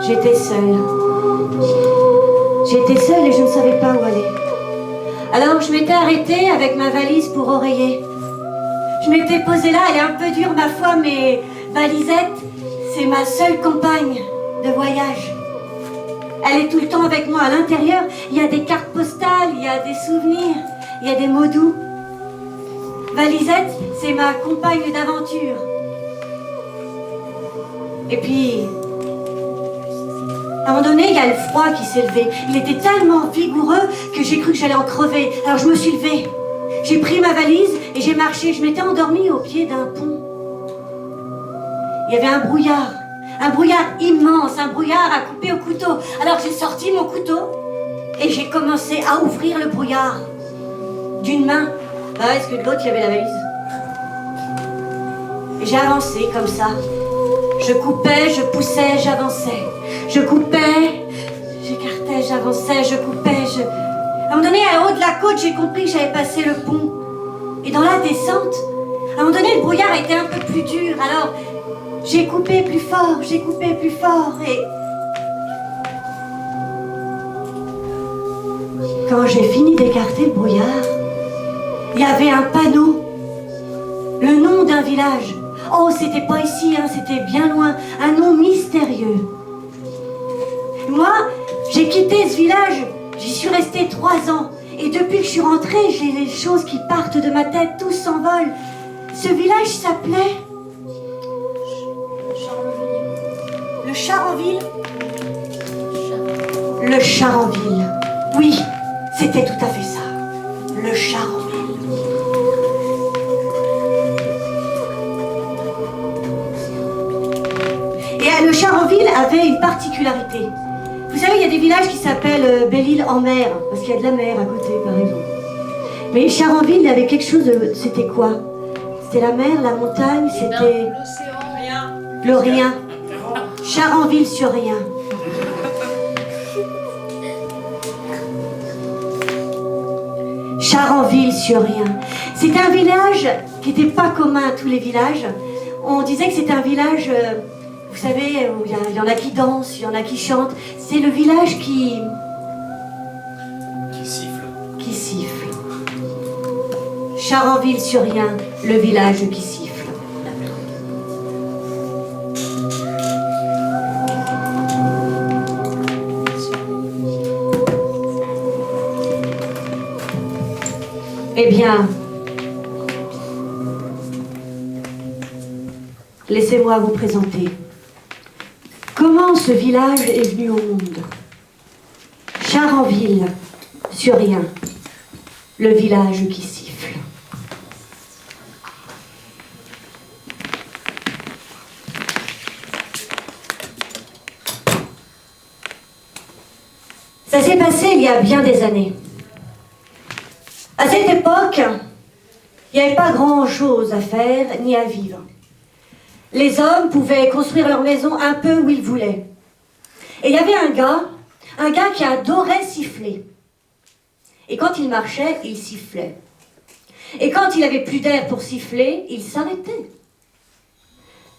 J'étais seule. J'étais seule et je ne savais pas où aller. Alors je m'étais arrêtée avec ma valise pour oreiller. Je m'étais posée là, elle est un peu dure ma foi, mais Valisette, c'est ma seule compagne de voyage. Elle est tout le temps avec moi à l'intérieur. Il y a des cartes postales, il y a des souvenirs, il y a des mots doux. Valisette, c'est ma compagne d'aventure. Et puis, à un moment donné, il y a le froid qui s'est levé. Il était tellement vigoureux que j'ai cru que j'allais en crever. Alors je me suis levée. J'ai pris ma valise et j'ai marché. Je m'étais endormie au pied d'un pont. Il y avait un brouillard immense, un brouillard à couper au couteau. Alors j'ai sorti mon couteau et j'ai commencé à ouvrir le brouillard d'une main. Ah, est-ce que de l'autre, il y avait la valise? Et j'ai avancé comme ça. Je coupais, je poussais, j'avançais. Je coupais, j'écartais, j'avançais, je coupais, À un moment donné, en haut de la côte, j'ai compris que j'avais passé le pont. Et dans la descente, à un moment donné, le brouillard était un peu plus dur. Alors, j'ai coupé plus fort et... Quand j'ai fini d'écarter le brouillard, il y avait un panneau. Le nom d'un village. Oh, c'était pas ici, hein, c'était bien loin. Un nom mystérieux. Moi, j'ai quitté ce village, j'y suis restée 3 ans. Et depuis que je suis rentrée, j'ai les choses qui partent de ma tête, tout s'envole. Ce village s'appelait... Le Charenville. Le Charenville. Oui, c'était tout à fait ça. Le Charenville. Et le Charenville avait une particularité. Vous savez, il y a des villages qui s'appellent Belle-Île-en-Mer, parce qu'il y a de la mer à côté, par exemple. Mais Charenville, il avait quelque chose de... C'était quoi? C'était la mer, la montagne, c'était... L'océan, rien. Le rien. Charenville-sur-Rien. Charenville-sur-Rien. C'était un village qui n'était pas commun à tous les villages. On disait que c'était un village... Vous savez, où il y en a qui dansent, il y en a qui chantent. C'est le village qui siffle. Qui siffle. Charenville-sur-Rien, le village qui siffle. Eh bien, laissez-moi vous présenter. Comment ce village est venu au monde? Charenville-sur-Rien, le village qui siffle. Ça s'est passé il y a bien des années. À cette époque, il n'y avait pas grand-chose à faire ni à vivre. Les hommes pouvaient construire leur maison un peu où ils voulaient. Et il y avait un gars qui adorait siffler. Et quand il marchait, il sifflait. Et quand il avait plus d'air pour siffler, il s'arrêtait.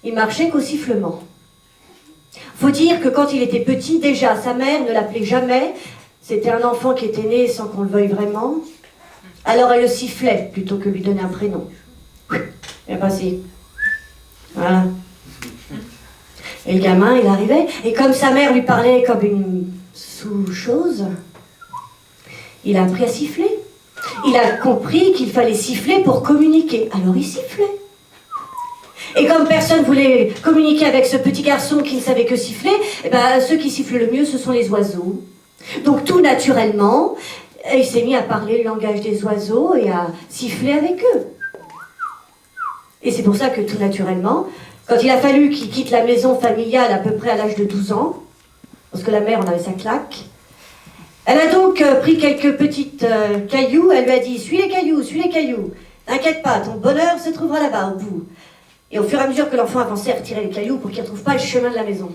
Il marchait qu'au sifflement. Faut dire que quand il était petit, déjà, sa mère ne l'appelait jamais. C'était un enfant qui était né sans qu'on le veuille vraiment. Alors elle le sifflait plutôt que lui donner un prénom. Et passé. Voilà. Et le gamin, il arrivait, et comme sa mère lui parlait comme une sous-chose, il a appris à siffler. Il a compris qu'il fallait siffler pour communiquer. Alors il sifflait. Et comme personne voulait communiquer avec ce petit garçon qui ne savait que siffler, eh ben, ceux qui sifflent le mieux, ce sont les oiseaux. Donc tout naturellement, il s'est mis à parler le langage des oiseaux et à siffler avec eux. Et c'est pour ça que tout naturellement, quand il a fallu qu'il quitte la maison familiale à peu près à l'âge de 12 ans, parce que la mère en avait sa claque, elle a donc pris quelques petites cailloux, elle lui a dit « Suis les cailloux, t'inquiète pas, ton bonheur se trouvera là-bas au bout. » Et au fur et à mesure que l'enfant avançait, elle retirait les cailloux pour qu'il ne retrouve pas le chemin de la maison.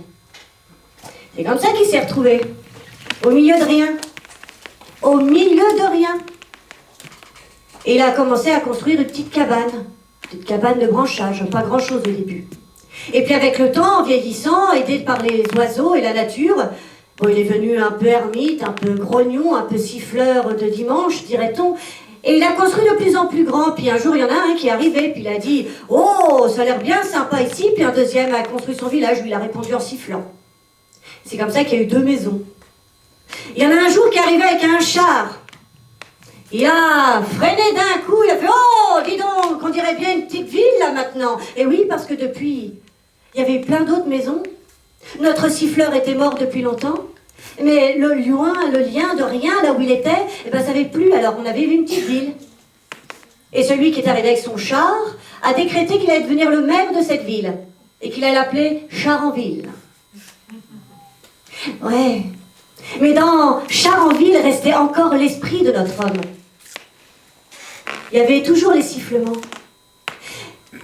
C'est comme ça qu'il s'est retrouvé, au milieu de rien. Au milieu de rien. Et il a commencé à construire une petite cabane de branchage, pas grand-chose au début. Et puis avec le temps, en vieillissant, aidé par les oiseaux et la nature, bon, il est devenu un peu ermite, un peu grognon, un peu siffleur de dimanche, dirait-on. Et il a construit de plus en plus grand. Puis un jour, il y en a un qui est arrivé, puis il a dit « Oh, ça a l'air bien sympa ici ». Puis un deuxième a construit son village, lui il a répondu en sifflant. C'est comme ça qu'il y a eu 2 maisons. Il y en a un jour qui est arrivé avec un char. Il a freiné d'un coup, il a fait « Oh, dis donc, on dirait bien une petite ville là maintenant ». Et oui, parce que depuis, il y avait eu plein d'autres maisons. Notre siffleur était mort depuis longtemps. Mais le lien de rien, là où il était, eh ben, ça n'avait plus, alors on avait une petite ville. Et celui qui est arrivé avec son char a décrété qu'il allait devenir le maire de cette ville. Et qu'il allait l'appeler Charenville. Ouais. Mais dans Charenville restait encore l'esprit de notre homme. Il y avait toujours les sifflements.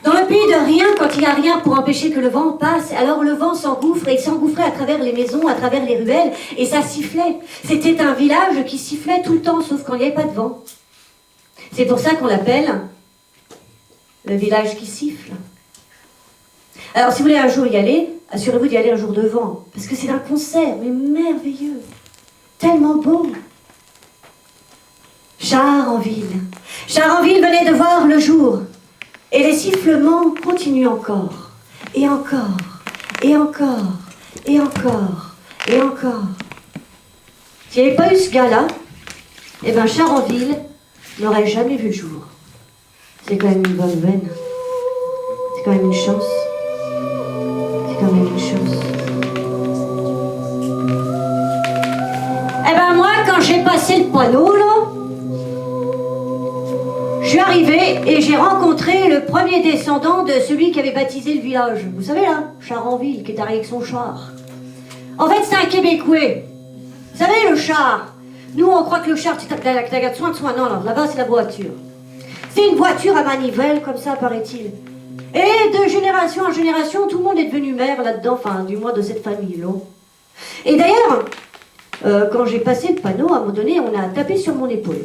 Dans le pays de rien, quand il n'y a rien pour empêcher que le vent passe, alors le vent s'engouffre, et il s'engouffrait à travers les maisons, à travers les ruelles, et ça sifflait. C'était un village qui sifflait tout le temps, sauf quand il n'y avait pas de vent. C'est pour ça qu'on l'appelle le village qui siffle. Alors si vous voulez un jour y aller, assurez-vous d'y aller un jour de vent, parce que c'est un concert, mais merveilleux, tellement beau. Charenville. Charenville venait de voir le jour. Et les sifflements continuent encore, et encore, et encore, et encore, et encore. S'il n'y avait pas eu ce gars-là, eh bien Charenville n'aurait jamais vu le jour. C'est quand même une bonne veine. C'est quand même une chance. C'est quand même une chance. Eh ben moi, quand j'ai passé le panneau, là, je suis arrivée et j'ai rencontré le premier descendant de celui qui avait baptisé le village. Vous savez là, Charenville, qui est arrivé avec son char. En fait, c'est un Québécois. Vous savez, le char. Nous, on croit que le char, t'as soin de soin. Non, non, là-bas, c'est la voiture. C'est une voiture à manivelle, comme ça, paraît-il. Et de génération en génération, tout le monde est devenu maire là-dedans, enfin, du moins de cette famille-là. Et d'ailleurs, quand j'ai passé le panneau, à un moment donné, on a tapé sur mon épaule.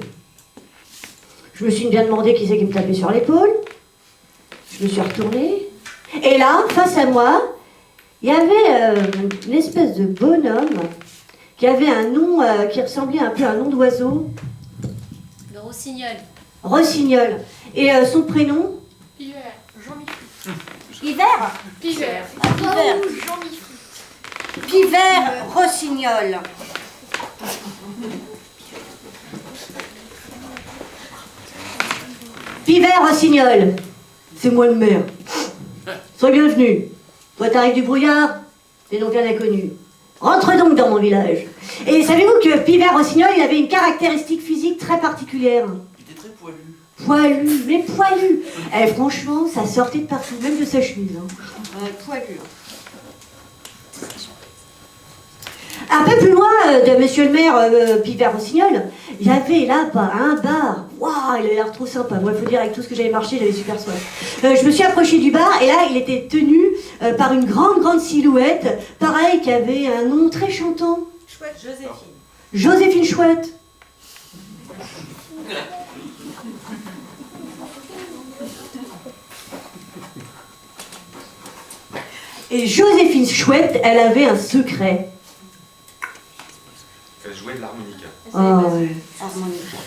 Je me suis bien demandé qui c'est qui me tapait sur l'épaule. Je me suis retournée. Et là, face à moi, il y avait une espèce de bonhomme qui avait un nom qui ressemblait un peu à un nom d'oiseau. Le rossignol. Rossignol. Et son prénom? Pivert. Jean-Michel. Pivert? Pivert. Ah, Pivert. Jean-Michel. Pivert Rossignol. Pivert Rossignol, c'est moi le maire. Sois bienvenu. Toi t'arrives du brouillard, t'es donc un inconnu. Rentre donc dans mon village. Et savez-vous que Pivert Rossignol, il avait une caractéristique physique très particulière? Il était très poilu. Poilu, mais poilu. Eh, franchement, ça sortait de partout, même de sa chemise. Hein. Poilu. Un peu plus loin de monsieur le maire Pivert Rossignol, il y avait là-bas un bar. Waouh, il a l'air trop sympa. Moi, il faut dire, avec tout ce que j'avais marché, j'avais super soif. Je me suis approchée du bar et là, il était tenu par une grande silhouette, pareil, qui avait un nom très chantant. Chouette. Joséphine. Joséphine Chouette. Et Joséphine Chouette, elle avait un secret. Elle jouait de l'harmonica. Oh, ouais. Harmonica.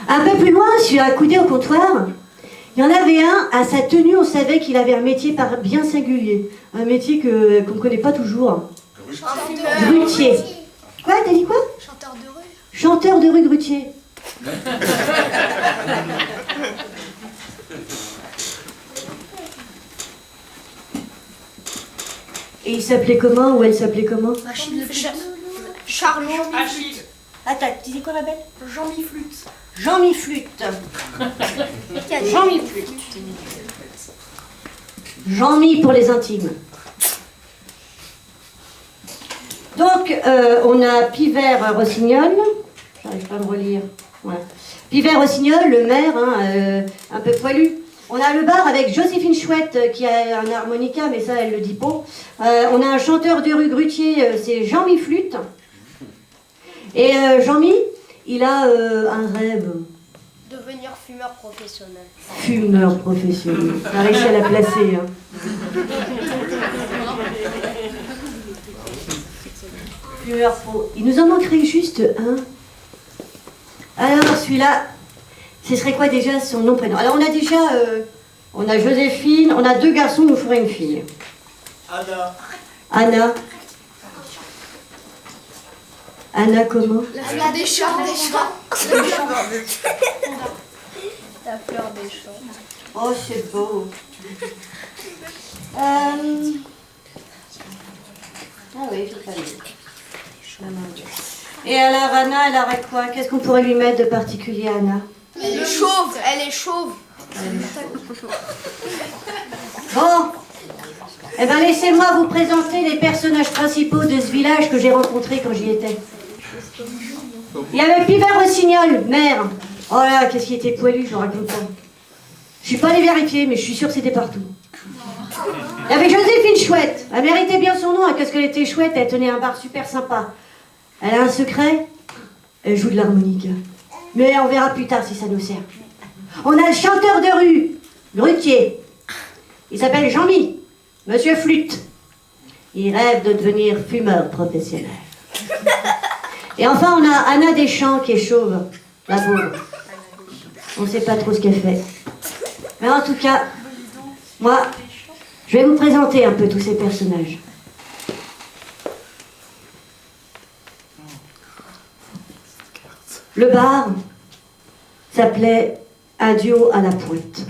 Un peu plus loin, accoudé au comptoir, il y en avait un, à sa tenue, on savait qu'il avait un métier bien singulier. Un métier qu'on ne connaît pas toujours. Grutier. Quoi, t'as dit quoi? Chanteur de rue. Chanteur de rue Grutier. Et il s'appelait comment, ou elle s'appelait comment? Charlot. Achille. Attends, tu dis quoi, ma belle? Jean-Mi-Flûte. Jean-Mi-Flûte. Jean-Mi-Flûte. Jean-Mi pour les intimes. Donc, on a Pivert Rossignol. J'arrive pas à le relire. Ouais. Pivert Rossignol, le maire, hein, un peu poilu. On a le bar avec Joséphine Chouette qui a un harmonica, mais ça, elle le dit pas. On a un chanteur de rue Grutier, c'est Jean-Mi Flûte. Et Jean-Mi, il a un rêve. Devenir fumeur professionnel. Fumeur professionnel. On a réussi à la placer. Hein. Fumeur pro. Il nous en manquerait juste un. Alors celui-là, ce serait quoi déjà son nom, prénom? Alors on a déjà, on a Joséphine, on a 2 garçons, nous ferait une fille. Anna. Anna. Anna comment? La fleur des champs. La fleur des champs. Oh c'est beau. Ah oui, c'est pas mal. Et alors Anna, elle aurait quoi? Qu'est-ce qu'on pourrait lui mettre de particulier, Anna? Elle est chauve. Elle est chauve. Bon, eh ben laissez-moi vous présenter les personnages principaux de ce village que j'ai rencontré quand j'y étais. Il y avait Pivert Rossignol, maire. Oh là, qu'est-ce qui était poilu, je vous raconte pas. Je suis pas allée vérifier, mais je suis sûre que c'était partout. Il y avait Joséphine Chouette. Elle méritait bien son nom, hein, parce qu'elle était chouette, elle tenait un bar super sympa. Elle a un secret, elle joue de l'harmonica. Mais on verra plus tard si ça nous sert. On a le chanteur de rue, Grutier. Il s'appelle Jean-Mi, Monsieur Flûte. Il rêve de devenir fumeur professionnel. Et enfin, on a Anna Deschamps qui est chauve, la pauvre. On ne sait pas trop ce qu'elle fait. Mais en tout cas, moi, je vais vous présenter un peu tous ces personnages. Le bar s'appelait Un duo à la pointe.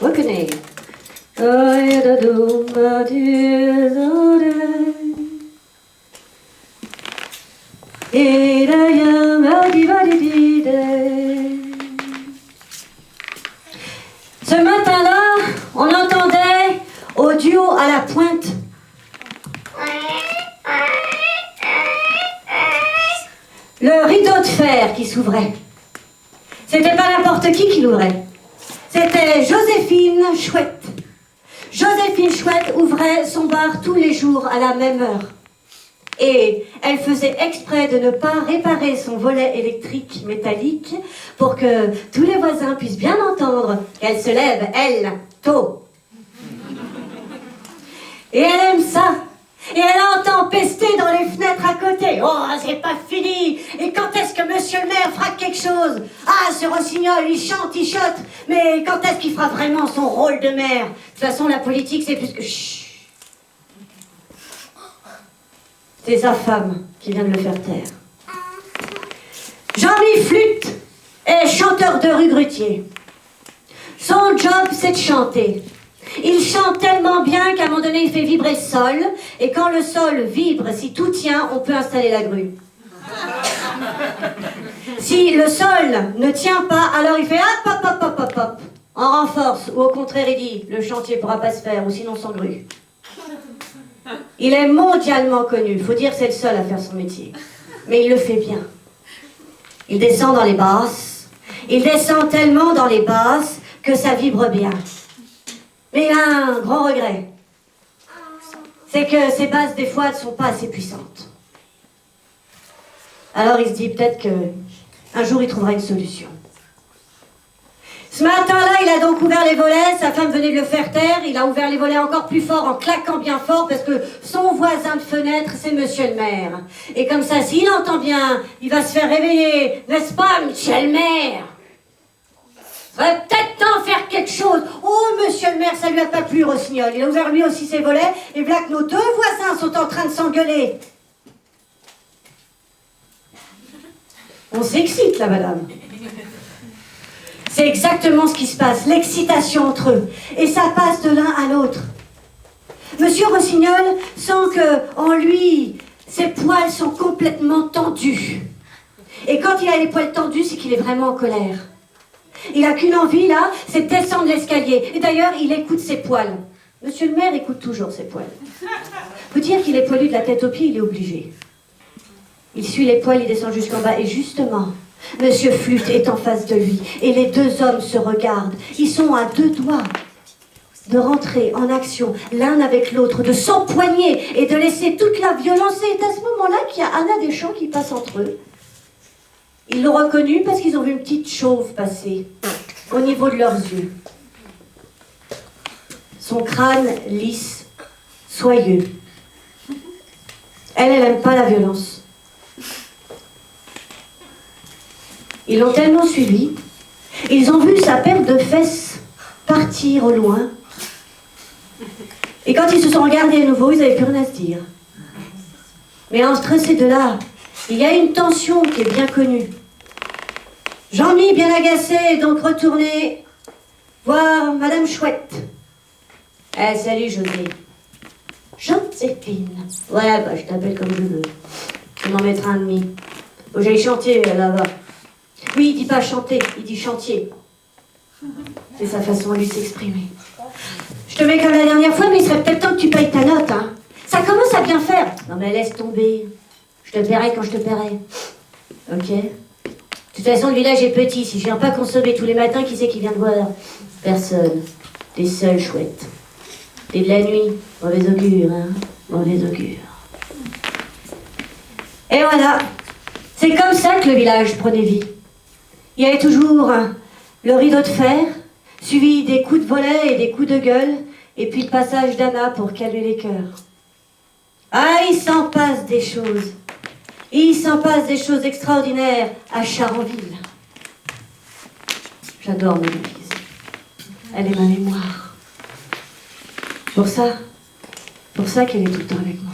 Reconnaît. Ce matin-là, on entendait au duo à la pointe le rideau de fer qui s'ouvrait. C'était pas n'importe qui l'ouvrait. C'était Joséphine Chouette. Joséphine Chouette ouvrait son bar tous les jours à la même heure. Et elle faisait exprès de ne pas réparer son volet électrique métallique pour que tous les voisins puissent bien entendre qu'elle se lève, elle, tôt. Et elle aime ça. Et elle entend pester dans les fenêtres à côté. Oh, c'est pas fini. Et quand est-ce que monsieur le maire fera quelque chose? Ah, ce Rossignol, il chante, il chote. Mais quand est-ce qu'il fera vraiment son rôle de maire? De toute façon, la politique, c'est plus que... Chut. C'est sa femme qui vient de le faire taire. Jean-Mi Flûte est chanteur de rue Grutier. Son job, c'est de chanter. Il chante tellement bien qu'à un moment donné, il fait vibrer le sol. Et quand le sol vibre, si tout tient, on peut installer la grue. Si le sol ne tient pas, alors il fait hop, hop, hop, hop, hop, hop. En renforce, ou au contraire, il dit, le chantier ne pourra pas se faire, ou sinon sans grue. Il est mondialement connu. Il faut dire que c'est le seul à faire son métier. Mais il le fait bien. Il descend dans les basses. Il descend tellement dans les basses que ça vibre bien. Mais il a un grand regret. C'est que ces basses, des fois, ne sont pas assez puissantes. Alors il se dit peut-être qu'un jour, il trouvera une solution. Ce matin-là, il a donc ouvert les volets, sa femme venait de le faire taire, il a ouvert les volets encore plus fort en claquant bien fort parce que son voisin de fenêtre, c'est monsieur le maire. Et comme ça, s'il entend bien, il va se faire réveiller, n'est-ce pas, monsieur le maire? Va peut-être temps faire quelque chose. Oh, monsieur le maire, ça lui a pas plu, Rossignol. Il a ouvert lui aussi ses volets, et voilà que nos 2 voisins sont en train de s'engueuler. On s'excite, là, madame. C'est exactement ce qui se passe, l'excitation entre eux. Et ça passe de l'un à l'autre. Monsieur Rossignol sent que, en lui, ses poils sont complètement tendus. Et quand il a les poils tendus, c'est qu'il est vraiment en colère. Il n'a qu'une envie, là, c'est de descendre l'escalier. Et d'ailleurs, il écoute ses poils. Monsieur le maire écoute toujours ses poils. Faut dire qu'il est poilu de la tête aux pieds, il est obligé. Il suit les poils, il descend jusqu'en bas. Et justement, Monsieur Flûte est en face de lui et les deux hommes se regardent. Ils sont à deux doigts de rentrer en action l'un avec l'autre, de s'empoigner et de laisser toute la violence. Et c'est à ce moment-là qu'il y a Anna Deschamps qui passe entre eux. Ils l'ont reconnue parce qu'ils ont vu une petite chauve passer au niveau de leurs yeux. Son crâne lisse, soyeux. Elle n'aime pas la violence. Ils l'ont tellement suivi, ils ont vu sa paire de fesses partir au loin. Et quand ils se sont regardés à nouveau, ils n'avaient plus rien à se dire. Mais entre ces deux-là, il y a une tension qui est bien connue. Jean-Mi, bien agacé, est donc retourné voir Madame Chouette. Eh, salut, José. Joséphine. Ouais, bah, je t'appelle comme je veux. Je m'en mettrai un demi. Faut que j'aille chanter là-bas. Oui, il dit pas chanter, il dit chantier. C'est sa façon à lui s'exprimer. Je te mets comme la dernière fois, mais il serait peut-être temps que tu payes ta note, hein. Ça commence à bien faire. Non, mais laisse tomber. Je te paierai quand je te paierai. Ok? De toute façon, le village est petit. Si je viens pas consommer tous les matins, qui c'est qui vient te voir? Personne. T'es seule, Chouette. T'es de la nuit. Mauvais augure, hein. Mauvais augure. Et voilà. C'est comme ça que le village prenait vie. Il y avait toujours le rideau de fer, suivi des coups de volet et des coups de gueule, et puis le passage d'Anna pour calmer les cœurs. Ah, il s'en passe des choses. Il s'en passe des choses extraordinaires à Charenville. J'adore ma Louise. Elle est ma mémoire. Pour ça qu'elle est tout le temps avec moi.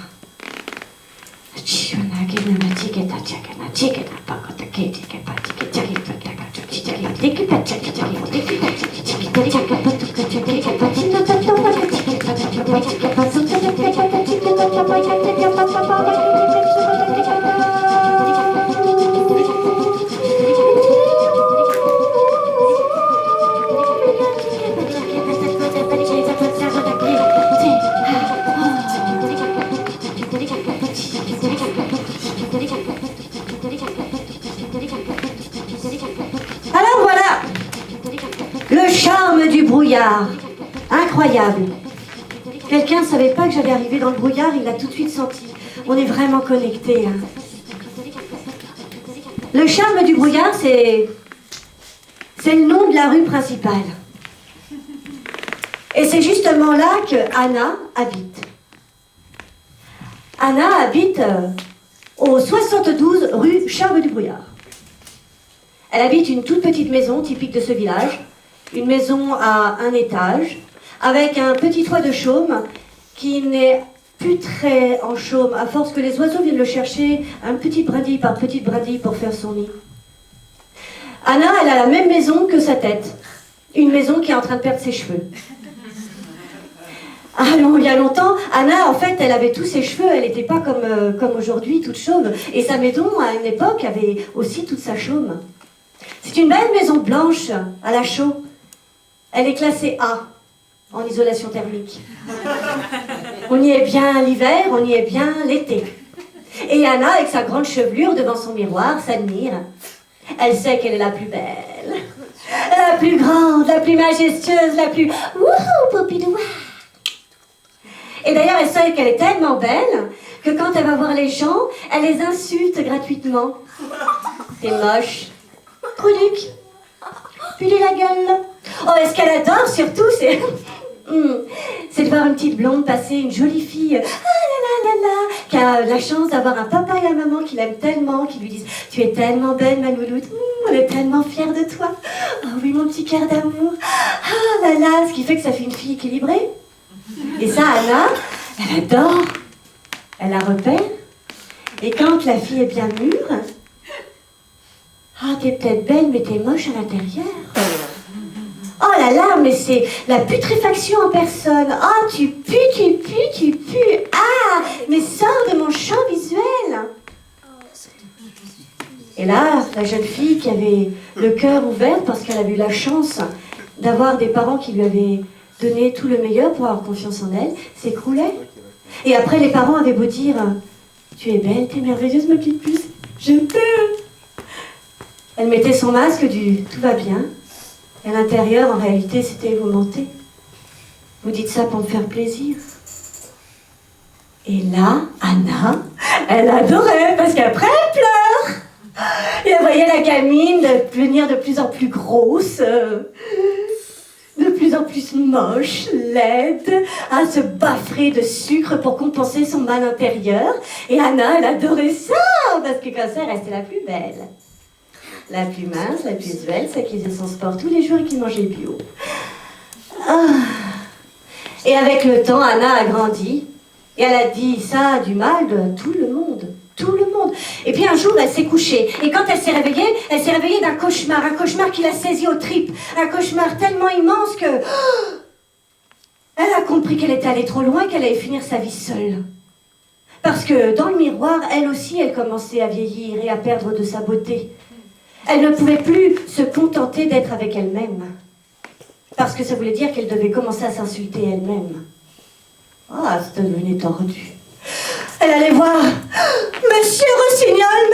Alors voilà, le charme du brouillard, incroyable. Quelqu'un ne savait pas que j'allais arriver dans le brouillard, il l'a tout de suite senti. On est vraiment connectés. Hein. Le charme du brouillard, c'est le nom de la rue principale. Et c'est justement là que Anna habite. Anna habite au 72 rue Charme du Brouillard. Elle habite une toute petite maison typique de ce village, une maison à un étage, avec un petit toit de chaume qui n'est plus très en chaume, à force que les oiseaux viennent le chercher un petit brindille par petite brindille pour faire son nid. Anna, elle a la même maison que sa tête, une maison qui est en train de perdre ses cheveux. Ah non, il y a longtemps, Anna, en fait, elle avait tous ses cheveux, elle n'était pas comme aujourd'hui, toute chauve. Et sa maison, à une époque, avait aussi toute sa chaume. C'est une belle maison blanche, à la chaux. Elle est classée A, en isolation thermique. On y est bien l'hiver, on y est bien l'été. Et Anna, avec sa grande chevelure devant son miroir, s'admire. Elle sait qu'elle est la plus belle, la plus grande, la plus majestueuse, la plus... Wouhou, popidoua. Et d'ailleurs, elle sait qu'elle est tellement belle que quand elle va voir les gens, elle les insulte gratuitement. T'es moche. Truc. Puis la gueule. Oh, et ce qu'elle adore surtout, c'est de voir une petite blonde passer, une jolie fille, qui a la chance d'avoir un papa et une maman qui l'aiment tellement, qui lui disent « Tu es tellement belle, ma louloute, on est tellement fiers de toi. Oh oui, mon petit cœur d'amour. Ah là là », ce qui fait que ça fait une fille équilibrée. Et ça, Anna, elle adore. Elle la repère. Et quand la fille est bien mûre, ah, t'es peut-être belle, mais t'es moche à l'intérieur. Oh là là, mais c'est la putréfaction en personne. Oh, tu pues, tu pues, tu pues. Ah, mais sors de mon champ visuel. Et là, la jeune fille qui avait le cœur ouvert parce qu'elle avait eu la chance d'avoir des parents qui lui avaient donné tout le meilleur pour avoir confiance en elle, s'écroulait. Et après, les parents avaient beau dire « Tu es belle, t'es merveilleuse, ma petite puce, je t'aime ». Elle mettait son masque du « tout va bien ». Et à l'intérieur, en réalité, c'était « vous mentez. Vous dites ça pour me faire plaisir ». Et là, Anna, elle adorait parce qu'après, elle pleure. Et elle voyait la gamine devenir de plus en plus grosse, de plus en plus moche, laide, à se baffrer de sucre pour compenser son mal intérieur. Et Anna, elle adorait ça, parce que comme ça, elle restait la plus belle. La plus mince, la plus svelte, celle qui faisait son sport tous les jours et qui mangeait bio. Ah. Et avec le temps, Anna a grandi. Et elle a dit ça du mal de tout le monde. Tout le monde. Et puis un jour, elle s'est couchée. Et quand elle s'est réveillée d'un cauchemar. Un cauchemar qui l'a saisie aux tripes. Un cauchemar tellement immense que... elle a compris qu'elle était allée trop loin, qu'elle allait finir sa vie seule. Parce que dans le miroir, elle aussi, elle commençait à vieillir et à perdre de sa beauté. Elle ne pouvait plus se contenter d'être avec elle-même. Parce que ça voulait dire qu'elle devait commencer à s'insulter elle-même. Ah, ça devenait tordu. Elle allait voir. Monsieur Rossignol,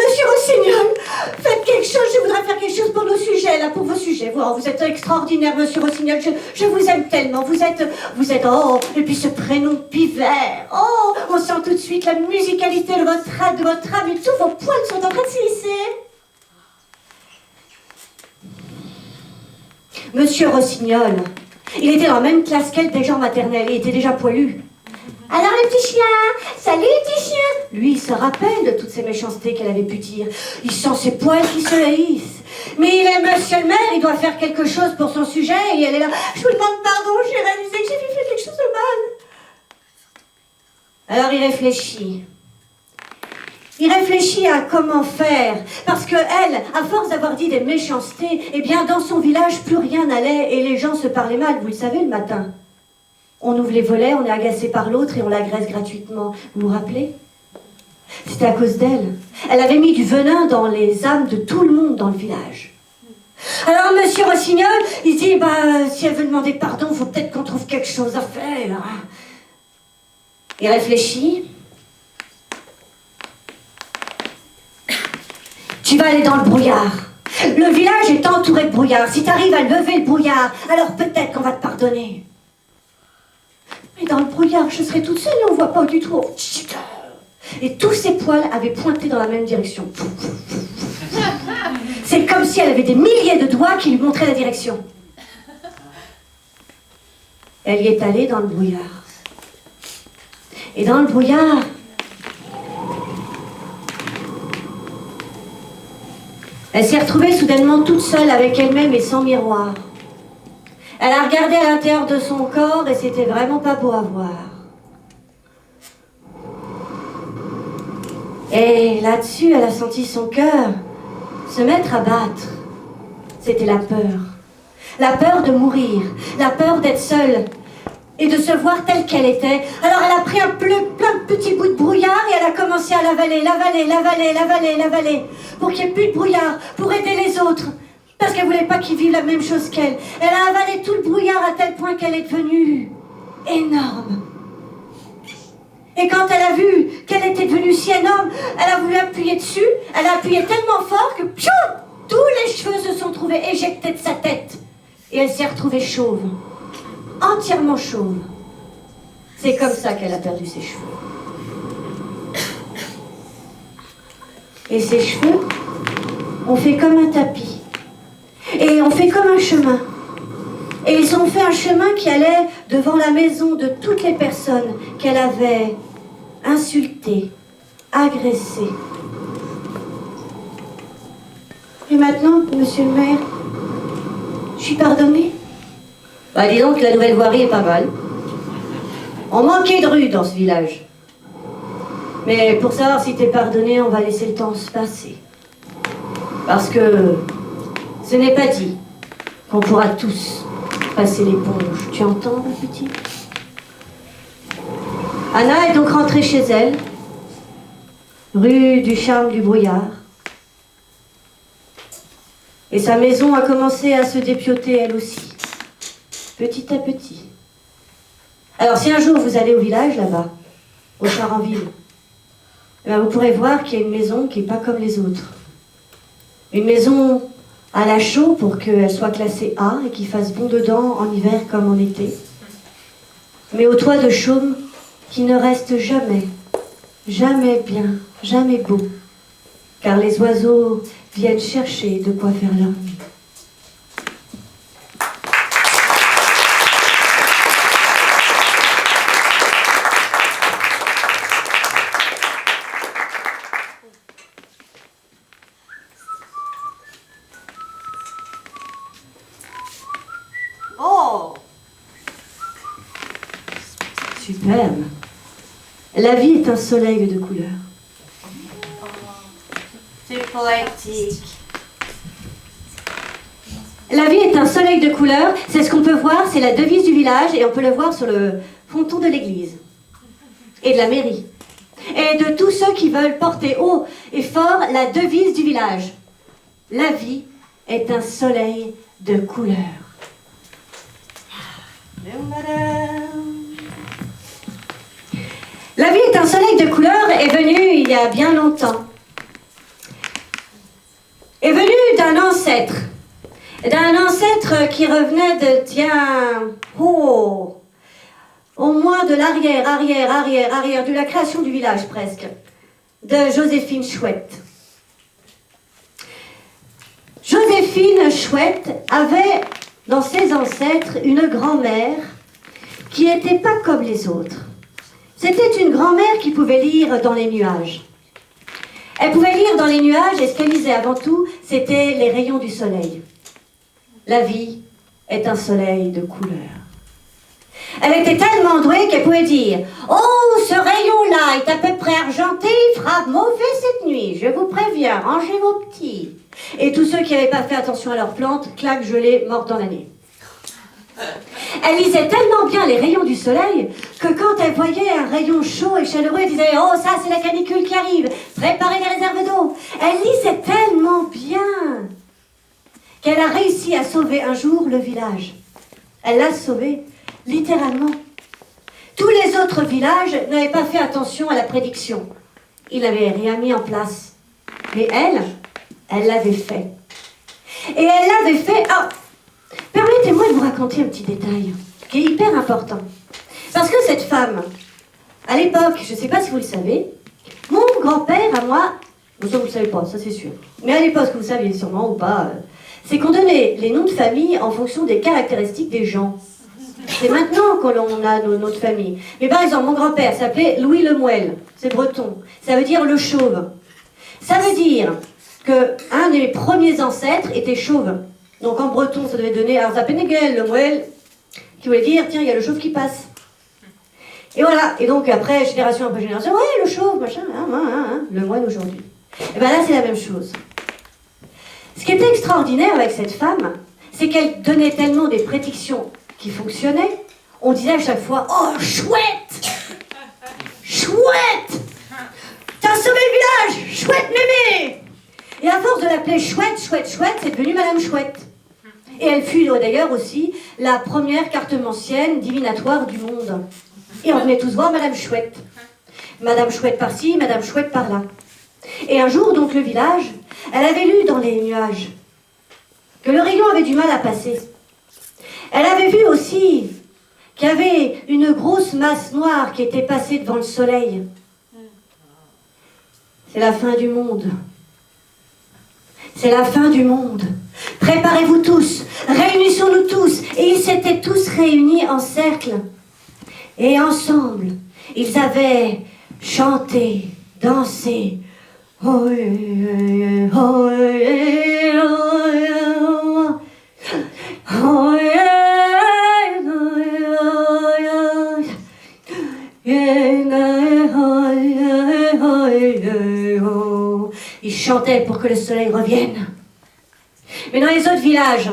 faites quelque chose, je voudrais faire quelque chose pour nos sujets, là, pour vos sujets. Vous êtes extraordinaire, Monsieur Rossignol, je vous aime tellement, vous êtes, oh, et puis ce prénom Pivert, oh, on sent tout de suite la musicalité de votre âme, et tous vos poils sont en train de s'hérisser. Monsieur Rossignol, il était dans la même classe qu'elle déjà en maternelle, il était déjà poilu. Alors les petits chiens, salut les petits chiens. Lui, il se rappelle de toutes ces méchancetés qu'elle avait pu dire. Il sent ses poils qui se hérissent. Mais il est monsieur le maire, il doit faire quelque chose pour son sujet, et elle est là. Je vous demande pardon, j'ai réalisé que j'ai fait quelque chose de mal. Alors il réfléchit. Il réfléchit à comment faire, parce que elle, à force d'avoir dit des méchancetés, eh bien dans son village, plus rien n'allait, et les gens se parlaient mal, vous le savez, le matin. On ouvre les volets, on est agacé par l'autre et on l'agresse gratuitement. Vous vous rappelez? C'était à cause d'elle. Elle avait mis du venin dans les âmes de tout le monde dans le village. Alors Monsieur Rossignol, il dit, si elle veut demander pardon, il faut peut-être qu'on trouve quelque chose à faire. Il réfléchit. Tu vas aller dans le brouillard. Le village est entouré de brouillard. Si tu arrives à lever le brouillard, alors peut-être qu'on va te pardonner. Mais dans le brouillard, je serai toute seule et on ne voit pas du tout. Et tous ses poils avaient pointé dans la même direction. C'est comme si elle avait des milliers de doigts qui lui montraient la direction. Elle y est allée dans le brouillard. Et dans le brouillard, elle s'est retrouvée soudainement toute seule avec elle-même et sans miroir. Elle a regardé à l'intérieur de son corps et c'était vraiment pas beau à voir. Et là-dessus, elle a senti son cœur se mettre à battre. C'était la peur. La peur de mourir, la peur d'être seule et de se voir telle qu'elle était. Alors elle a pris plein de petits bouts de brouillard et elle a commencé à l'avaler, pour qu'il n'y ait plus de brouillard, pour aider les autres. Parce qu'elle ne voulait pas qu'ils vivent la même chose qu'elle. Elle a avalé tout le brouillard à tel point qu'elle est devenue énorme. Et quand elle a vu qu'elle était devenue si énorme, elle a voulu appuyer dessus. Elle a appuyé tellement fort que piou, tous les cheveux se sont trouvés éjectés de sa tête. Et elle s'est retrouvée chauve. Entièrement chauve. C'est comme ça qu'elle a perdu ses cheveux. Et ses cheveux ont fait comme un tapis. Et on fait comme un chemin. Et ils ont fait un chemin qui allait devant la maison de toutes les personnes qu'elle avait insultées, agressées. Et maintenant, monsieur le maire, je suis pardonnée? Dis donc que la nouvelle voirie est pas mal. On manquait de rue dans ce village. Mais pour savoir si t'es pardonnée, on va laisser le temps se passer. Parce que ce n'est pas dit qu'on pourra tous passer l'éponge. Tu entends, ma petite? Anna est donc rentrée chez elle, rue du Charme du Brouillard. Et sa maison a commencé à se dépioter elle aussi, petit à petit. Alors si un jour vous allez au village là-bas, au Charenville, vous pourrez voir qu'il y a une maison qui n'est pas comme les autres. Une maison À la chaux pour qu'elle soit classée A et qu'il fasse bon dedans en hiver comme en été. Mais au toit de chaume qui ne reste jamais, jamais bien, jamais beau, car les oiseaux viennent chercher de quoi faire leur nuit. Oh! Superbe. La vie est un soleil de couleurs. C'est poétique. La vie est un soleil de couleurs, c'est ce qu'on peut voir, c'est la devise du village et on peut le voir sur le fronton de l'église et de la mairie. Et de tous ceux qui veulent porter haut et fort la devise du village. La vie est un soleil de couleurs. La vie est un soleil de couleurs est venue il y a bien longtemps. Est venue d'un ancêtre qui revenait de, au moins de l'arrière, de la création du village presque, de Joséphine Chouette. Joséphine Chouette avait dans ses ancêtres une grand-mère qui n'était pas comme les autres. C'était une grand-mère qui pouvait lire dans les nuages. Elle pouvait lire dans les nuages et ce qu'elle lisait avant tout, c'était les rayons du soleil. La vie est un soleil de couleurs. Elle était tellement douée qu'elle pouvait dire « Oh, ce rayon-là est à peu près argenté, il fera mauvais cette nuit, je vous préviens, rangez vos petits. » Et tous ceux qui n'avaient pas fait attention à leurs plantes, clac, gelées, mortes dans l'année. Elle lisait tellement bien les rayons du soleil que quand elle voyait un rayon chaud et chaleureux, elle disait « Oh, ça c'est la canicule qui arrive, préparez les réserves d'eau. » Elle lisait tellement bien qu'elle a réussi à sauver un jour le village. Elle l'a sauvé, littéralement. Tous les autres villages n'avaient pas fait attention à la prédiction. Ils n'avaient rien mis en place. Mais elle l'avait fait. Et elle l'avait fait... Ah, permettez-moi de vous raconter un petit détail qui est hyper important. Parce que cette femme, à l'époque, je ne sais pas si vous le savez, mon grand-père à moi, ça vous ne le savez pas, ça c'est sûr, mais à l'époque, vous saviez sûrement ou pas, c'est qu'on donnait les noms de famille en fonction des caractéristiques des gens. C'est maintenant qu'on a nos noms de famille. Mais par exemple, mon grand-père s'appelait Louis Lemuel, c'est breton, ça veut dire le chauve. Ça veut dire qu'un des premiers ancêtres était chauve. Donc en breton, ça devait donner Arzapenegel, Lemuel, qui voulait dire, tiens, il y a le chauve qui passe. Et voilà, et donc après, génération après génération, ouais, le chauve, machin, le moine aujourd'hui. Et bien là, c'est la même chose. Ce qui était extraordinaire avec cette femme, c'est qu'elle donnait tellement des prédictions qui fonctionnaient, on disait à chaque fois, oh, chouette! Chouette! T'as sauvé le village! Chouette mémé! Et à force de l'appeler chouette, c'est devenu Madame Chouette. Et elle fut d'ailleurs aussi la première cartomancienne divinatoire du monde. Et on venait tous voir Madame Chouette. Madame Chouette par-ci, Madame Chouette par-là. Et un jour, donc, le village, elle avait lu dans les nuages que le rayon avait du mal à passer. Elle avait vu aussi qu'il y avait une grosse masse noire qui était passée devant le soleil. C'est la fin du monde. C'est la fin du monde. Préparez-vous tous, réunissons-nous tous. Et ils s'étaient tous réunis en cercle. Et ensemble, ils avaient chanté, dansé. Ils chantaient pour que le soleil revienne. Mais dans les autres villages,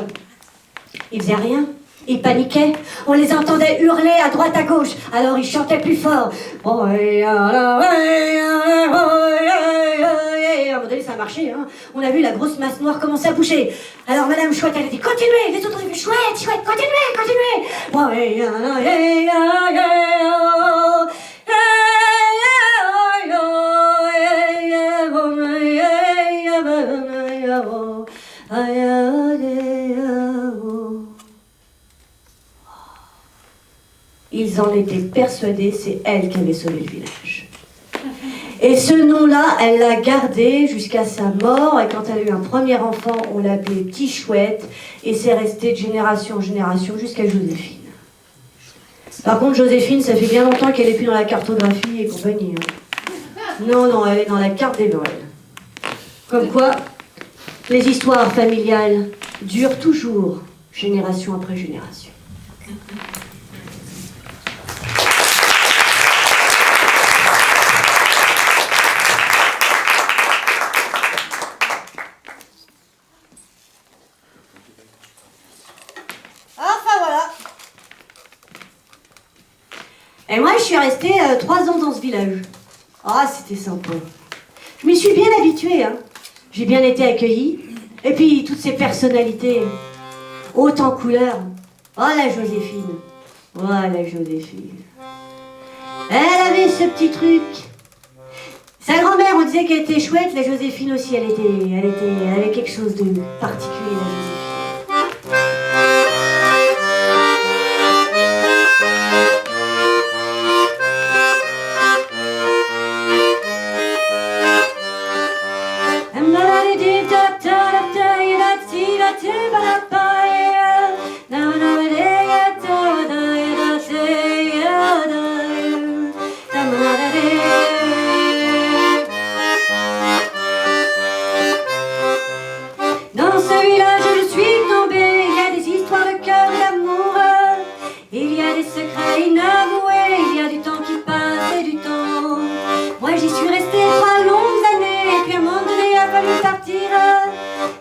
ils faisaient rien. Ils paniquaient. On les entendait hurler à droite à gauche. Alors ils chantaient plus fort. À un moment donné, ça a marché. Hein. On a vu la grosse masse noire commencer à bouger. Alors Madame Chouette, elle a dit continuez. Les autres ont dit chouette, continuez. ils en étaient persuadés, c'est elle qui avait sauvé le village. Et ce nom-là, elle l'a gardé jusqu'à sa mort, et quand elle a eu un premier enfant, on l'a appelé Petit Chouette, et c'est resté de génération en génération jusqu'à Joséphine. Par contre, Joséphine, ça fait bien longtemps qu'elle n'est plus dans la cartographie et compagnie. Non, non, elle est dans la carte des Noëls. Comme quoi, les histoires familiales durent toujours, génération après génération. Enfin voilà. Et moi, je suis restée 3 ans dans ce village. Ah, c'était sympa. Je m'y suis bien habituée, hein. J'ai bien été accueillie. Et puis, toutes ces personnalités, hautes en couleurs. Oh, la Joséphine. Oh, la Joséphine. Elle avait ce petit truc. Sa grand-mère, on disait qu'elle était chouette. La Joséphine aussi, elle avait quelque chose de particulier, la Joséphine.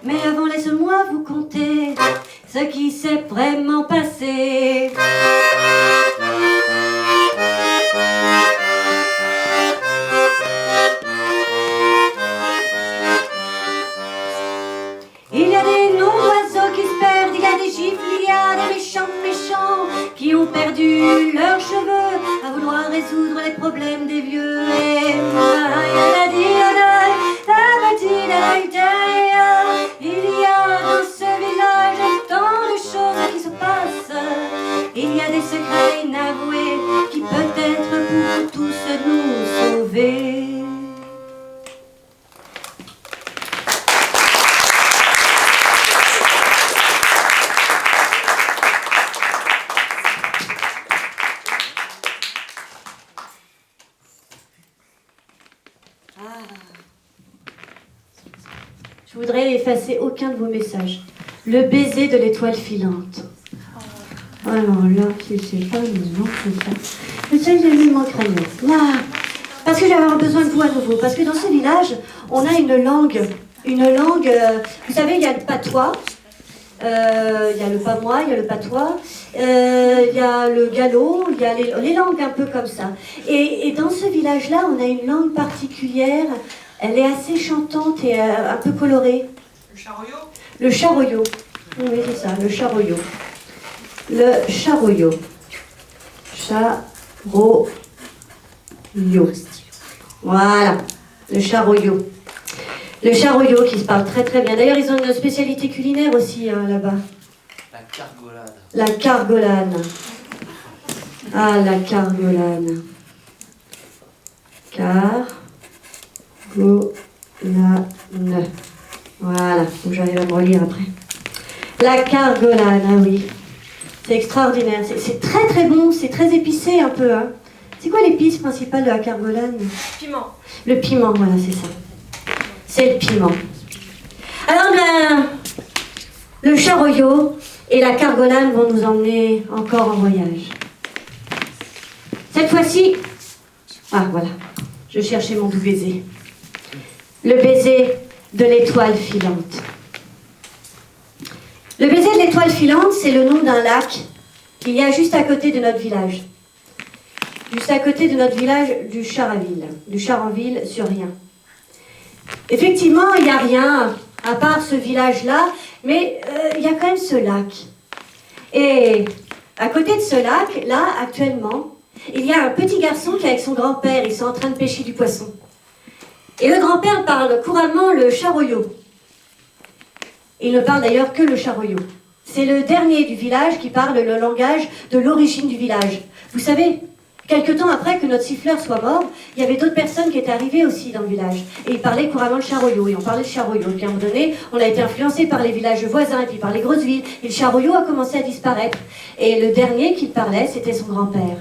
Mais avant, laisse-moi vous conter ce qui s'est vraiment passé. Il y a des noms d'oiseaux qui se perdent, il y a des gifles, il y a des méchants qui ont perdu leurs cheveux à vouloir résoudre les problèmes des vieux. Et il y a dans ce village tant de choses qui se passent. Il y a des secrets inavoués qui peut-être pourront tous nous sauver. Je voudrais effacer aucun de vos messages. Le baiser de l'étoile filante. Alors là, c'est pas mon nom, c'est ça. Mais ça, j'ai mis mon crâne. Là, parce que j'avais besoin de vous à nouveau. Parce que dans ce village, on a une langue. Vous savez, il y a le patois. Il y a le pamois, il y a le patois. Il y a le gallo. Il y a les langues un peu comme ça. Et dans ce village-là, on a une langue particulière. Elle est assez chantante et un peu colorée. Le charoyo? Le charoyo. Oui, c'est ça, le charoyo. Le charoyo. Charoyo. Voilà, le charoyo. Le charoyo qui se parle très très bien. D'ailleurs, ils ont une spécialité culinaire aussi là-bas. La cargolade. La cargolane. Ah, la cargolane. Voilà, donc j'arrive à me relire après. La cargolane, ah oui. C'est extraordinaire. C'est très très bon, c'est très épicé un peu. Hein. C'est quoi l'épice principale de la cargolane? Piment. Le piment, voilà, c'est ça. C'est le piment. Alors, le charoyo et la cargolane vont nous emmener encore en voyage. Cette fois-ci, ah voilà, je cherchais mon doux baiser. Le baiser de l'étoile filante. Le baiser de l'étoile filante, c'est le nom d'un lac qu'il y a juste à côté de notre village. Juste à côté de notre village du Charenville-sur-Rien. Effectivement, il n'y a rien à part ce village-là, mais il y a quand même ce lac. Et à côté de ce lac, là, actuellement, il y a un petit garçon qui est avec son grand-père, ils sont en train de pêcher du poisson. Et le grand-père parle couramment le charoyo. Il ne parle d'ailleurs que le charoyo. C'est le dernier du village qui parle le langage de l'origine du village. Vous savez, quelque temps après que notre siffleur soit mort, il y avait d'autres personnes qui étaient arrivées aussi dans le village. Et ils parlaient couramment le charoyo, et on parlait de charoyo. Puis à un moment donné, on a été influencé par les villages voisins, et puis par les grosses villes, et le charoyo a commencé à disparaître. Et le dernier qui parlait, c'était son grand-père.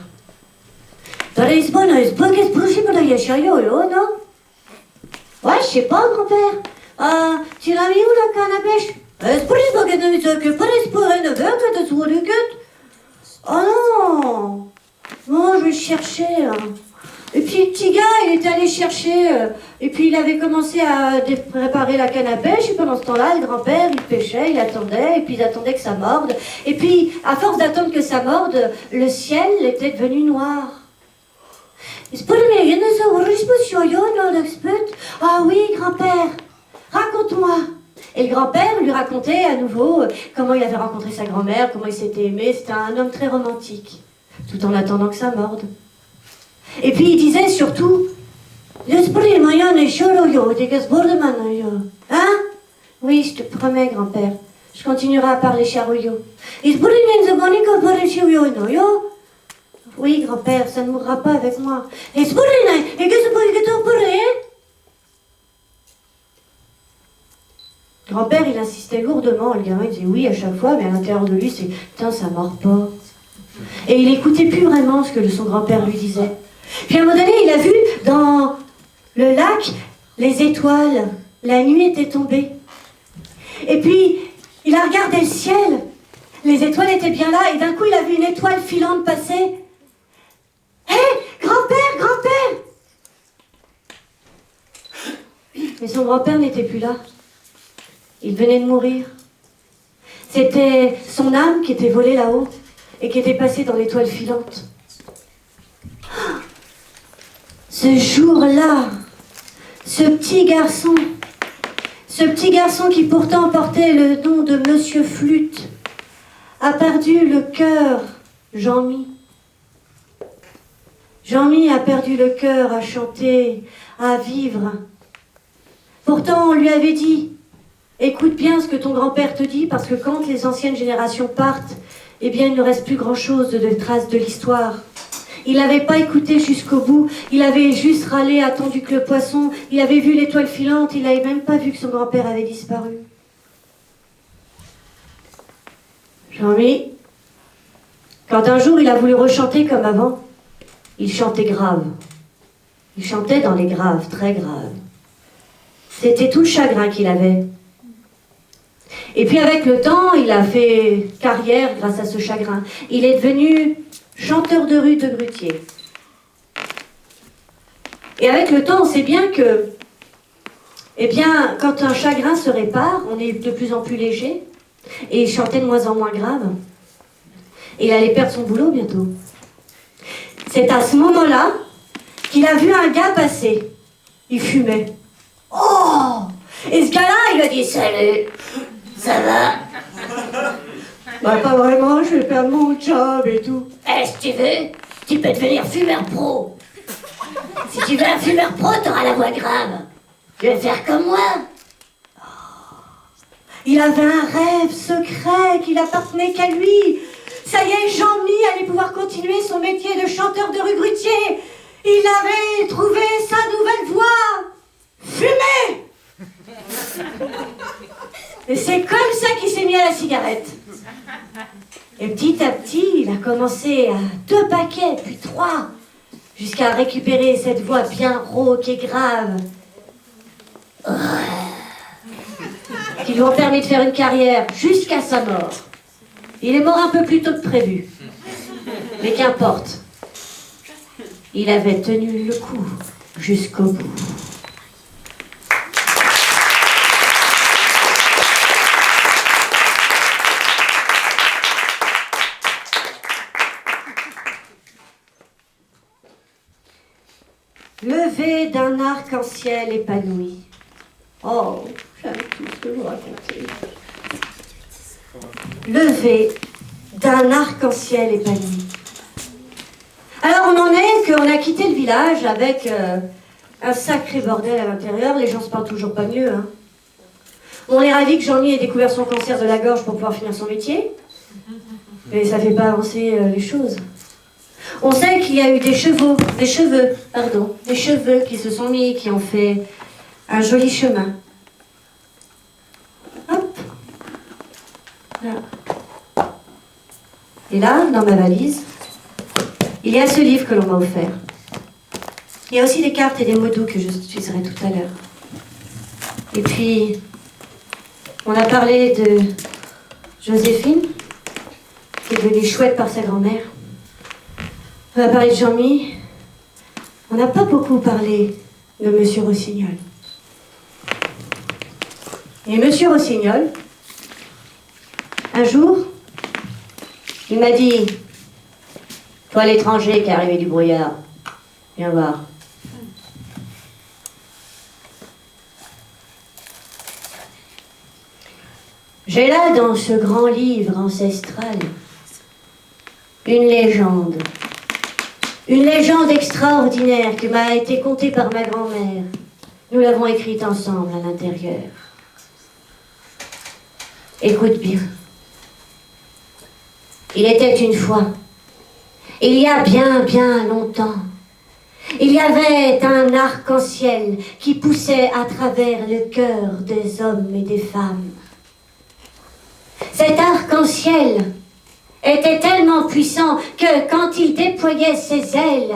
Ouais, je sais pas, grand-père. Tu l'as mis où la canne à pêche? Oh non! Non, je vais le chercher. Et puis le petit gars, il était allé chercher, et puis il avait commencé à préparer la canne à pêche, et pendant ce temps-là, le grand-père, il pêchait, il attendait, et puis il attendait que ça morde. Et puis, à force d'attendre que ça morde, le ciel était devenu noir. Ah oui, grand-père, raconte-moi. Et le grand-père lui racontait à nouveau comment il avait rencontré sa grand-mère, comment il s'était aimé. C'était un homme très romantique, tout en attendant que ça morde. Et puis il disait surtout, hein? Oui, je te promets, grand-père, je continuerai à parler charoyo. Oui, grand-père, ça ne mourra pas avec moi. Grand-père, il insistait lourdement, le gamin, il disait oui à chaque fois, mais à l'intérieur de lui, c'est putain, ça mord pas. Et il écoutait plus vraiment ce que son grand-père lui disait. Puis à un moment donné, il a vu dans le lac les étoiles. La nuit était tombée. Et puis, il a regardé le ciel. Les étoiles étaient bien là, et d'un coup, il a vu une étoile filante passer. Hé, grand-père, grand-père! Mais son grand-père n'était plus là. Il venait de mourir. C'était son âme qui était volée là-haut et qui était passée dans l'étoile filante. Ce jour-là, ce petit garçon qui pourtant portait le nom de Monsieur Flûte, a perdu le cœur, Jean-Mi. Jean-Mi a perdu le cœur à chanter, à vivre. Pourtant, on lui avait dit, écoute bien ce que ton grand-père te dit, parce que quand les anciennes générations partent, eh bien, il ne reste plus grand-chose de traces de l'histoire. Il n'avait pas écouté jusqu'au bout, il avait juste râlé, attendu que le poisson, il avait vu l'étoile filante, il n'avait même pas vu que son grand-père avait disparu. Jean-Mi, quand un jour il a voulu rechanter comme avant, il chantait grave. Il chantait dans les graves, très graves. C'était tout le chagrin qu'il avait. Et puis avec le temps, il a fait carrière grâce à ce chagrin. Il est devenu chanteur de rue de Grutier. Et avec le temps, on sait bien que, eh bien, quand un chagrin se répare, on est de plus en plus léger, et il chantait de moins en moins grave. Et il allait perdre son boulot bientôt. C'est à ce moment-là qu'il a vu un gars passer. Il fumait. Oh! Et ce gars-là, il lui a dit « Salut, ça va ?» Bah pas vraiment, je vais perdre mon job et tout. Eh, si tu veux, tu peux devenir fumeur pro. Si tu veux un fumeur pro, t'auras la voix grave. Tu veux faire comme moi? Il avait un rêve secret qui n'appartenait qu'à lui. Ça y est, Jean-Mi allait pouvoir continuer son métier de chanteur de rue Grutier. Il avait trouvé sa nouvelle voie. Fumer! Et c'est comme ça qu'il s'est mis à la cigarette. Et petit à petit, il a commencé à 2 paquets, puis 3, jusqu'à récupérer cette voix bien rauque et grave. Qui lui ont permis de faire une carrière jusqu'à sa mort. Il est mort un peu plus tôt que prévu. Mais qu'importe. Il avait tenu le coup jusqu'au bout. Levé d'un arc-en-ciel épanoui. Oh, j'aime tout ce que vous racontez. Levé d'un arc-en-ciel épanoui. Alors on en est qu'on a quitté le village avec un sacré bordel à l'intérieur. Les gens se parlent toujours pas mieux, hein. On est ravis que Jean-Mi ait découvert son cancer de la gorge pour pouvoir finir son métier. Mais ça ne fait pas avancer les choses. On sait qu'il y a eu des cheveux qui se sont mis, qui ont fait un joli chemin. Hop. Là. Et là, dans ma valise, il y a ce livre que l'on m'a offert. Il y a aussi des cartes et des mots doux que je utiliserai tout à l'heure. Et puis, on a parlé de Joséphine, qui est devenue chouette par sa grand-mère. On a parlé de Jean-Mi. On n'a pas beaucoup parlé de Monsieur Rossignol. Et Monsieur Rossignol, un jour, il m'a dit « Toi l'étranger qui est arrivé du brouillard, viens voir. » J'ai là, dans ce grand livre ancestral, une légende extraordinaire qui m'a été contée par ma grand-mère. Nous l'avons écrite ensemble à l'intérieur. Écoute bien. Il était une fois, il y a bien, bien longtemps, il y avait un arc-en-ciel qui poussait à travers le cœur des hommes et des femmes. Cet arc-en-ciel était tellement puissant que quand il déployait ses ailes,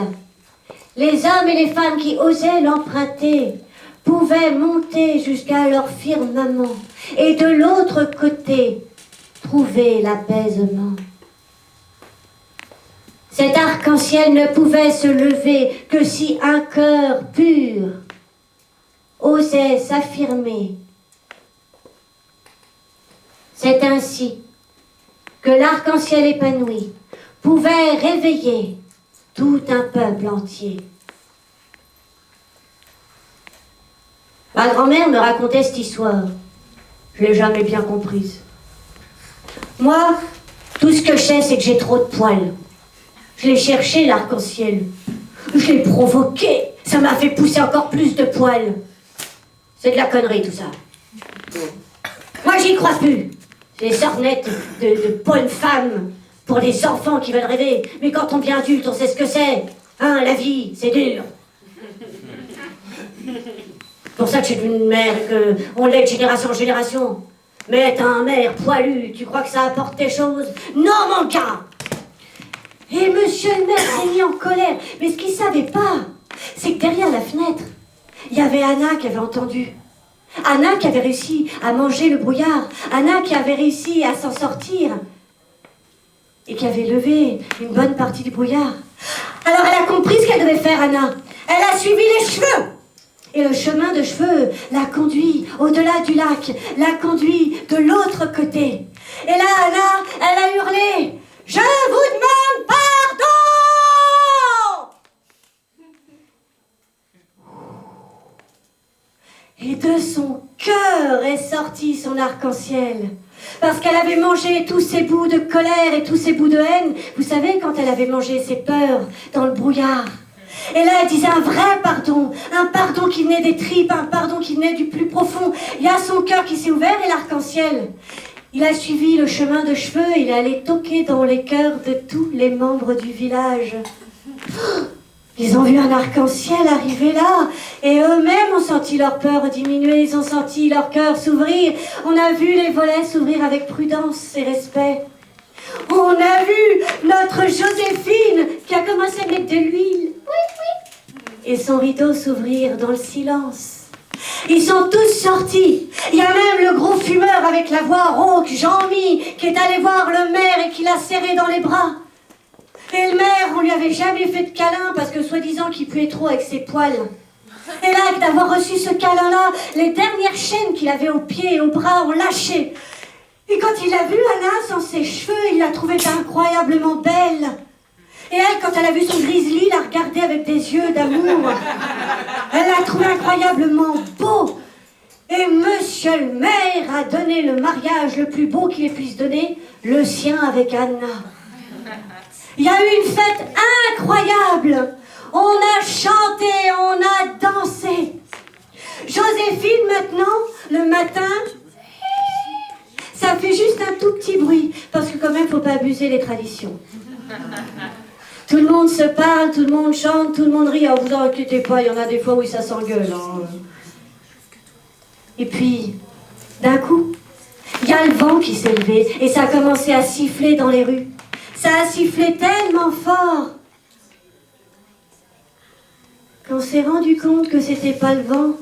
les hommes et les femmes qui osaient l'emprunter pouvaient monter jusqu'à leur firmament et de l'autre côté trouver l'apaisement. Cet arc-en-ciel ne pouvait se lever que si un cœur pur osait s'affirmer. C'est ainsi que l'arc-en-ciel épanoui pouvait réveiller tout un peuple entier. Ma grand-mère me racontait cette histoire. Je ne l'ai jamais bien comprise. Moi, tout ce que je sais, c'est que j'ai trop de poils. Je l'ai cherché, l'arc-en-ciel. Je l'ai provoqué. Ça m'a fait pousser encore plus de poils. C'est de la connerie, tout ça. Moi, j'y crois plus. Les sornettes de bonnes femmes pour les enfants qui veulent rêver. Mais quand on devient adulte, on sait ce que c'est. Hein, la vie, c'est dur. C'est pour ça que je suis une mère et qu'on l'est de génération en génération. Mais t'as un maire poilu, tu crois que ça apporte des choses? Non, mon gars! Et monsieur le maire s'est mis en colère. Mais ce qu'il ne savait pas, c'est que derrière la fenêtre, il y avait Anna qui avait entendu. Anna qui avait réussi à manger le brouillard. Anna qui avait réussi à s'en sortir. Et qui avait levé une bonne partie du brouillard. Alors elle a compris ce qu'elle devait faire, Anna. Elle a suivi les cheveux. Et le chemin de cheveux l'a conduit au-delà du lac, l'a conduit de l'autre côté. Et là, Anna, elle a hurlé « Je vous demande pardon !» Et de son cœur est sorti son arc-en-ciel. Parce qu'elle avait mangé tous ses bouts de colère et tous ses bouts de haine. Vous savez, quand elle avait mangé ses peurs dans le brouillard. Et là, elle disait un vrai pardon. Un pardon qui venait des tripes, un pardon qui venait du plus profond. Il y a son cœur qui s'est ouvert et l'arc-en-ciel. Il a suivi le chemin de cheveux et il est allé toquer dans les cœurs de tous les membres du village. Ils ont vu un arc-en-ciel arriver là et eux-mêmes ont senti leur peur diminuer, ils ont senti leur cœur s'ouvrir. On a vu les volets s'ouvrir avec prudence et respect. On a vu notre Joséphine qui a commencé à mettre de l'huile. Et son rideau s'ouvrir dans le silence. Ils sont tous sortis. Il y a même le gros fumeur avec la voix rauque, Jean-Mi, qui est allé voir le maire et qui l'a serré dans les bras. Et le maire, on lui avait jamais fait de câlin parce que soi-disant qu'il puait trop avec ses poils. Et là, d'avoir reçu ce câlin-là, les dernières chaînes qu'il avait aux pieds et aux bras ont lâché. Et quand il a vu Anna sans ses cheveux, il l'a trouvée incroyablement belle. Et elle, quand elle a vu son grizzly, l'a regardé avec des yeux d'amour. Elle l'a trouvé incroyablement beau. Et monsieur le maire a donné le mariage le plus beau qu'il puisse donner, le sien avec Anna. Il y a eu une fête incroyable. On a chanté, on a dansé. Joséphine, maintenant, le matin, Ça fait juste un tout petit bruit, parce que quand même, faut pas abuser les traditions. Tout le monde se parle, tout le monde chante, tout le monde rit. Oh, vous inquiétez pas, il y en a des fois où ça s'engueule. Hein. Et puis, d'un coup, il y a le vent qui s'est levé et ça a commencé à siffler dans les rues. Ça a sifflé tellement fort qu'on s'est rendu compte que c'était pas le vent.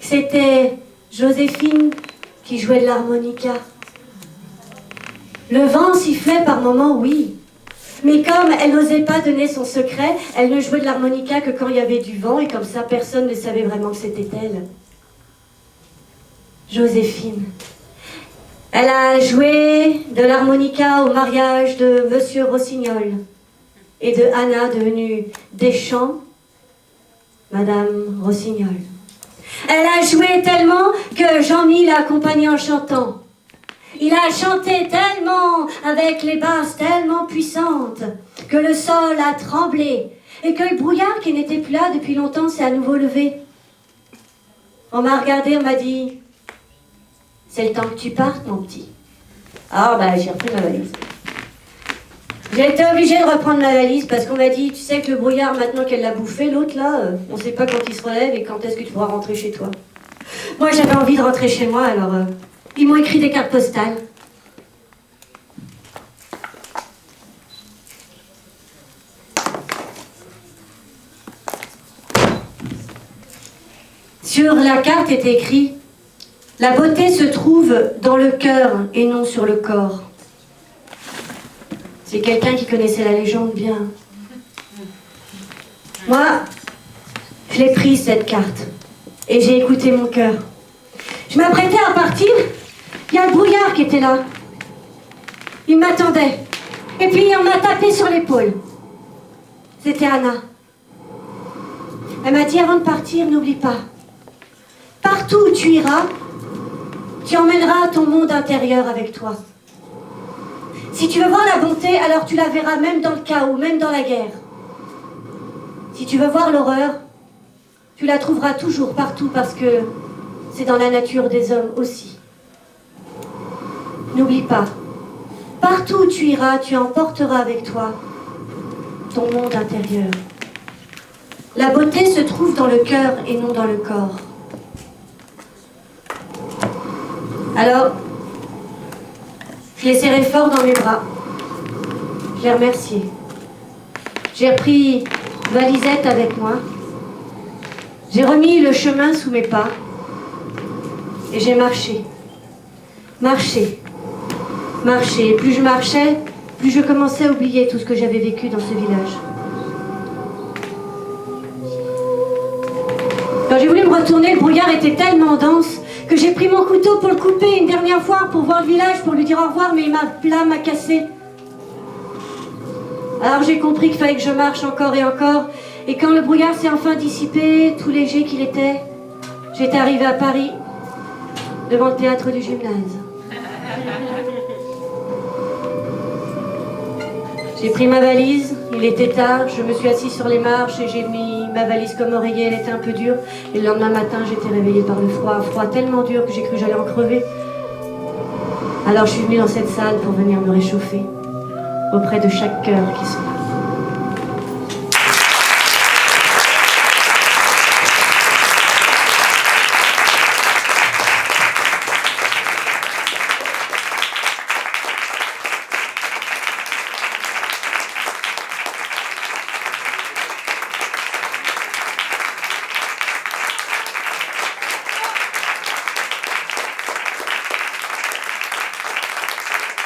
C'était Joséphine qui jouait de l'harmonica. Le vent sifflait par moments, oui. Mais comme elle n'osait pas donner son secret, elle ne jouait de l'harmonica que quand il y avait du vent et comme ça personne ne savait vraiment que c'était elle. Joséphine. Elle a joué de l'harmonica au mariage de Monsieur Rossignol et de Anna devenue Deschamps, Madame Rossignol. Elle a joué tellement que Jean-Mi l'a accompagnée en chantant. Il a chanté tellement, avec les basses tellement puissantes, que le sol a tremblé et que le brouillard qui n'était plus là depuis longtemps s'est à nouveau levé. On m'a regardé, on m'a dit « C'est le temps que tu partes, mon petit. » Alors, j'ai repris ma valise. J'ai été obligée de reprendre ma valise parce qu'on m'a dit « Tu sais que le brouillard, maintenant qu'elle l'a bouffé, l'autre là, on ne sait pas quand il se relève et quand est-ce que tu pourras rentrer chez toi. » Moi, j'avais envie de rentrer chez moi, alors ils m'ont écrit des cartes postales. Sur la carte était écrit « La beauté se trouve dans le cœur et non sur le corps. » C'est quelqu'un qui connaissait la légende bien. Moi, je l'ai prise cette carte et j'ai écouté mon cœur. Je m'apprêtais à partir, il y a le brouillard qui était là. Il m'attendait. Et puis on m'a tapé sur l'épaule. C'était Anna. Elle m'a dit avant de partir, n'oublie pas. Partout où tu iras, tu emmèneras ton monde intérieur avec toi. Si tu veux voir la bonté, alors tu la verras même dans le chaos, même dans la guerre. Si tu veux voir l'horreur, tu la trouveras toujours partout parce que c'est dans la nature des hommes aussi. N'oublie pas, partout où tu iras, tu emporteras avec toi ton monde intérieur. La beauté se trouve dans le cœur et non dans le corps. Alors, je l'ai serré fort dans mes bras. Je l'ai remercié. J'ai repris Valisette avec moi. J'ai remis le chemin sous mes pas. Et j'ai marché. Marché. Marché. Et plus je marchais, plus je commençais à oublier tout ce que j'avais vécu dans ce village. Quand j'ai voulu me retourner, le brouillard était tellement dense que j'ai pris mon couteau pour le couper une dernière fois pour voir le village, pour lui dire au revoir, mais la m'a cassé. Alors j'ai compris qu'il fallait que je marche encore et encore. Et quand le brouillard s'est enfin dissipé, tout léger qu'il était, j'étais arrivée à Paris, devant le théâtre du gymnase. J'ai pris ma valise, il était tard, je me suis assise sur les marches et j'ai mis ma valise comme oreiller, elle était un peu dure. Et le lendemain matin, j'étais réveillée par le froid, un froid tellement dur que j'ai cru que j'allais en crever. Alors je suis venue dans cette salle pour venir me réchauffer, auprès de chaque cœur qui sonne.